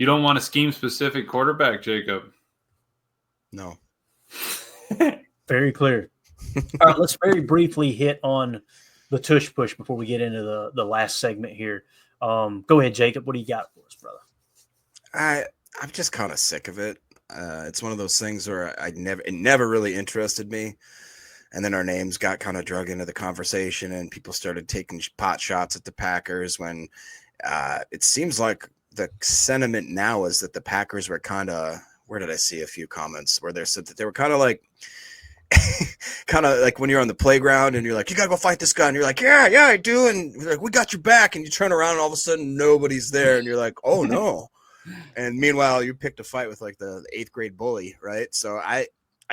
You don't want a scheme-specific quarterback, Jacob. No. Very clear. All right, let's very briefly hit on the tush push before we get into the last segment here. Go ahead, Jacob. What do you got for us, brother? I'm just kind of sick of it. It's one of those things where it never really interested me. And then our names got kind of drug into the conversation and people started taking pot shots at the Packers when it seems like the sentiment now is that the Packers were kind of, where did I see a few comments where they said that they were kind of like when you're on the playground and you're like, you got to go fight this guy. And you're like, yeah, I do. And you're like, we got your back. And you turn around and all of a sudden nobody's there. And you're like, oh no. And meanwhile, you picked a fight with like the 8th grade bully. Right. So I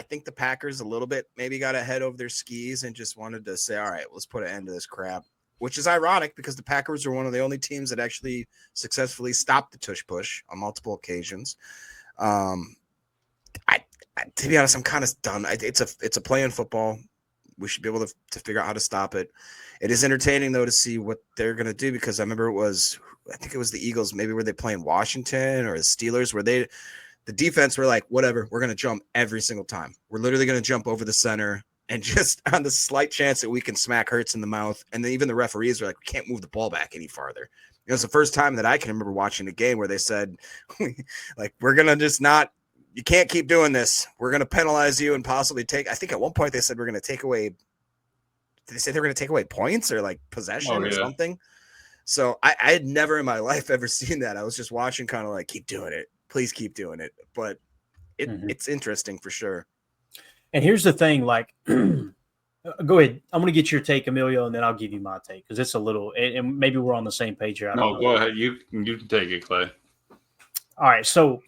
think the Packers a little bit maybe got ahead of their skis and just wanted to say, all right, let's put an end to this crap, which is ironic because the Packers are one of the only teams that actually successfully stopped the tush push on multiple occasions. To be honest, I'm kind of done. It's a play in football. We should be able to figure out how to stop it. It is entertaining though to see what they're going to do because I remember I think it was the Eagles. Maybe were they playing Washington or the Steelers where the defense were like, whatever, we're going to jump every single time. We're literally going to jump over the center and just on the slight chance that we can smack Hurts in the mouth. And then even the referees were like, we can't move the ball back any farther. It was the first time that I can remember watching a game where they said, like, we're going to just not, you can't keep doing this. We're going to penalize you and possibly I think at one point they said we're going to take away, did they say they were going to take away points or like possession or something? So I had never in my life ever seen that. I was just watching kind of like, keep doing it. Please keep doing it. But it's interesting for sure. And here's the thing, like, go ahead. I'm going to get your take, Emilio, and then I'll give you my take because it's a little, and maybe we're on the same page here. No, go ahead. You can take it, Clay. All right. So,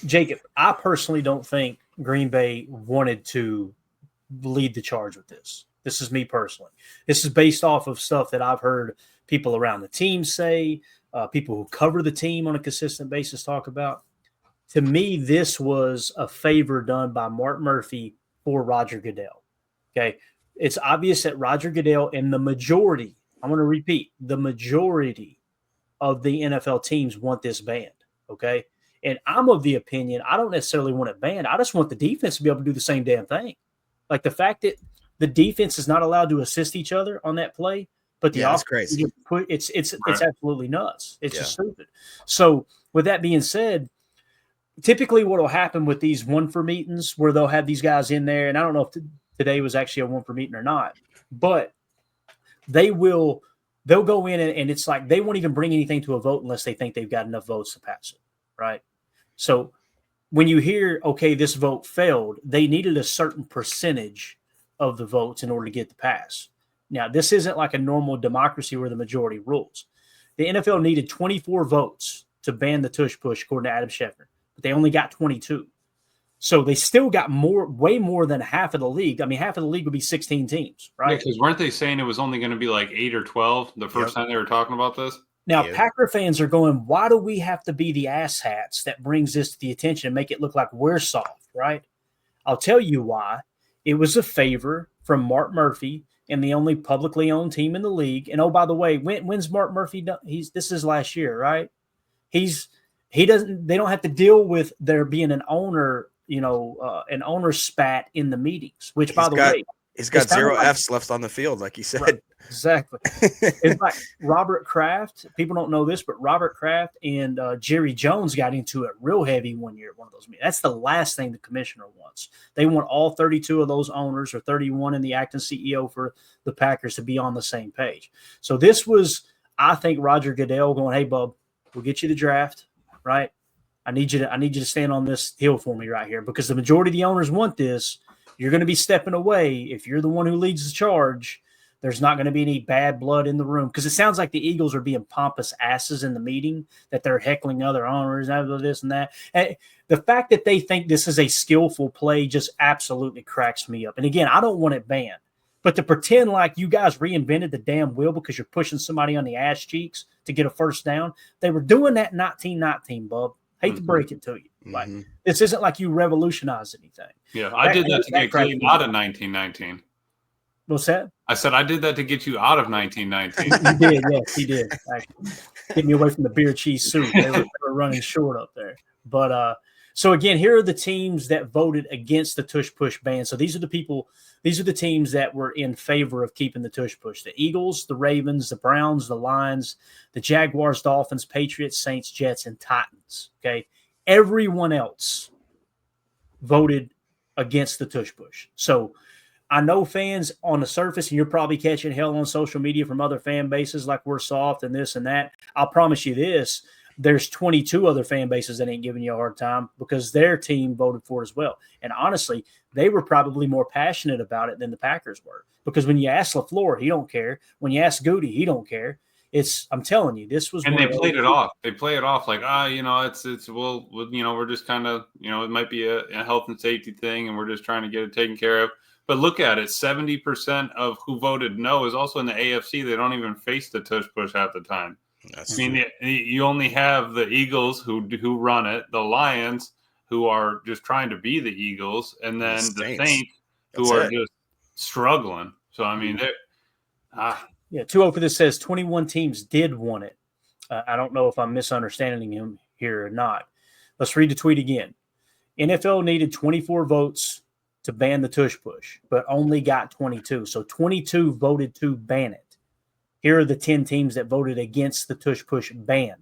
Jacob, I personally don't think Green Bay wanted to lead the charge with this. This is me personally. This is based off of stuff that I've heard people around the team say, people who cover the team on a consistent basis talk about. To me, this was a favor done by Mark Murphy for Roger Goodell. Okay. It's obvious that Roger Goodell and the majority, I'm going to repeat, the majority of the NFL teams want this banned. Okay. And I'm of the opinion, I don't necessarily want it banned. I just want the defense to be able to do the same damn thing. Like the fact that the defense is not allowed to assist each other on that play, but the offense, crazy. It's absolutely nuts. It's just stupid. So with that being said, typically what will happen with these one for meetings where they'll have these guys in there, and I don't know if today was actually a one for meeting or not, but they'll go in and it's like they won't even bring anything to a vote unless they think they've got enough votes to pass it, right? So when you hear, okay, this vote failed, they needed a certain percentage of the votes in order to get the pass. Now, this isn't like a normal democracy where the majority rules. The NFL needed 24 votes to ban the tush push, according to Adam Schefter, but they only got 22. So they still got way more than half of the league. I mean, half of the league would be 16 teams, right? Yeah, because weren't they saying it was only going to be like 8 or 12 the first time they were talking about this? Now, Packer fans are going, why do we have to be the asshats that brings this to the attention and make it look like we're soft, right? I'll tell you why. It was a favor from Mark Murphy and the only publicly owned team in the league. And oh, by the way, when's Mark Murphy done? This is last year, right? They don't have to deal with there being an owner, an owner spat in the meetings, which by the way, he's got 0 Fs left on the field, like he said. Right, exactly. In fact, Robert Kraft, people don't know this, but Robert Kraft and Jerry Jones got into it real heavy one year at one of those meetings. That's the last thing the commissioner wants. They want all 32 of those owners or 31 and the acting CEO for the Packers to be on the same page. So this was, I think, Roger Goodell going, hey, bub, we'll get you the draft, right? I need you to stand on this hill for me right here because the majority of the owners want this. You're going to be stepping away. If you're the one who leads the charge, there's not going to be any bad blood in the room because it sounds like the Eagles are being pompous asses in the meeting, that they're heckling other owners and this and that. And the fact that they think this is a skillful play just absolutely cracks me up. And again, I don't want it banned, but to pretend like you guys reinvented the damn wheel because you're pushing somebody on the ass cheeks to get a first down. They were doing that in 1919, bub. Hate to break it to you. Like this isn't like you revolutionized anything. Yeah, I did that to get Clayton out in 1919. What's that? I said I did that to get you out of 1919. He did, yes, he did. Actually, get me away from the beer cheese soup. They were running short up there. But so again, here are the teams that voted against the tush push ban. So these are the people. These are the teams that were in favor of keeping the tush push: the Eagles, the Ravens, the Browns, the Lions, the Jaguars, Dolphins, Patriots, Saints, Jets, and Titans. Okay, everyone else voted against the tush push. So I know fans on the surface, and you're probably catching hell on social media from other fan bases like we're soft and this and that. I'll promise you this. There's 22 other fan bases that ain't giving you a hard time because their team voted for it as well. And honestly, they were probably more passionate about it than the Packers were. Because when you ask LaFleur, he don't care. When you ask Goody, he don't care. I'm telling you, this was. And they played it off. They play it off like, well, we're just kind of, it might be a health and safety thing, and we're just trying to get it taken care of. But look at it, 70% of who voted no is also in the AFC. They don't even face the tush push half the time. You only have the Eagles who run it, the Lions who are just trying to be the Eagles, and then the Saints who are just struggling. So, I mean, Yeah, 2-0 for this says 21 teams did want it. I don't know if I'm misunderstanding him here or not. Let's read the tweet again. NFL needed 24 votes to ban the tush push, but only got 22. So 22 voted to ban it. Here are the 10 teams that voted against the tush push ban.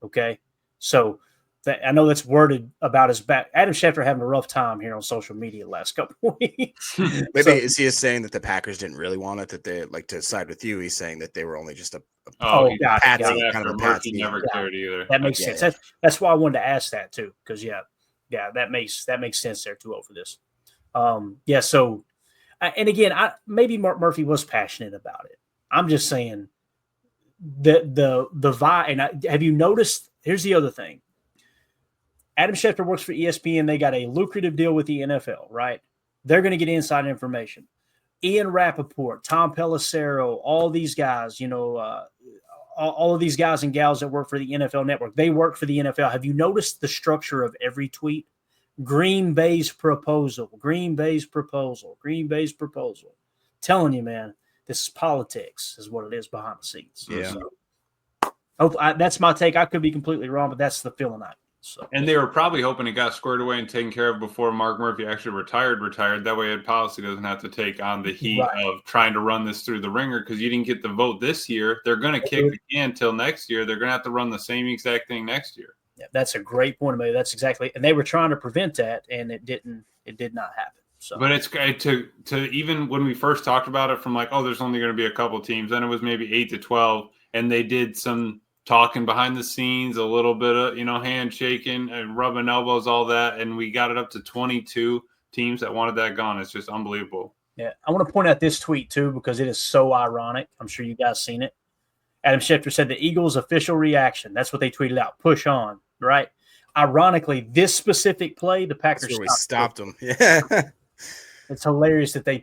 Okay, so I know that's worded about as bad. Adam Schefter having a rough time here on social media the last couple of weeks. Maybe is he saying that the Packers didn't really want it, that they like to side with you? He's saying that they were only just a patsy, kind of a patsy. Never cared either. That makes sense. That's why I wanted to ask that too, because that makes sense there 2-0 for this. So, and again, maybe Mark Murphy was passionate about it. I'm just saying the vibe. And have you noticed? Here's the other thing. Adam Schefter works for ESPN. They got a lucrative deal with the NFL, right? They're going to get inside information. Ian Rappaport, Tom Pelissero, all these guys, all of these guys and gals that work for the NFL Network, they work for the NFL. Have you noticed the structure of every tweet? Green Bay's proposal, Green Bay's proposal, Green Bay's proposal. Telling you, man, this is politics, is what it is behind the scenes. Yeah. So, that's my take. I could be completely wrong, but that's the feeling I. So. And they were probably hoping it got squared away and taken care of before Mark Murphy actually retired. That way, Ed Policy doesn't have to take on the heat of trying to run this through the ringer because you didn't get the vote this year. They're going to kick the can until next year. They're going to have to run the same exact thing next year. Yeah, that's a great point, Amelia. That's exactly, and they were trying to prevent that, and it did not happen. So, but it's great to even when we first talked about it from like, oh, there's only going to be a couple teams. Then it was maybe 8 to 12, and they did some talking behind the scenes, a little bit of handshaking and rubbing elbows, all that, and we got it up to 22 teams that wanted that gone. It's just unbelievable. Yeah, I want to point out this tweet too because it is so ironic. I'm sure you guys seen it. Adam Schefter said the Eagles' official reaction. That's what they tweeted out. Push on, right? Ironically, this specific play, the Packers stopped them. Yeah. It's hilarious that they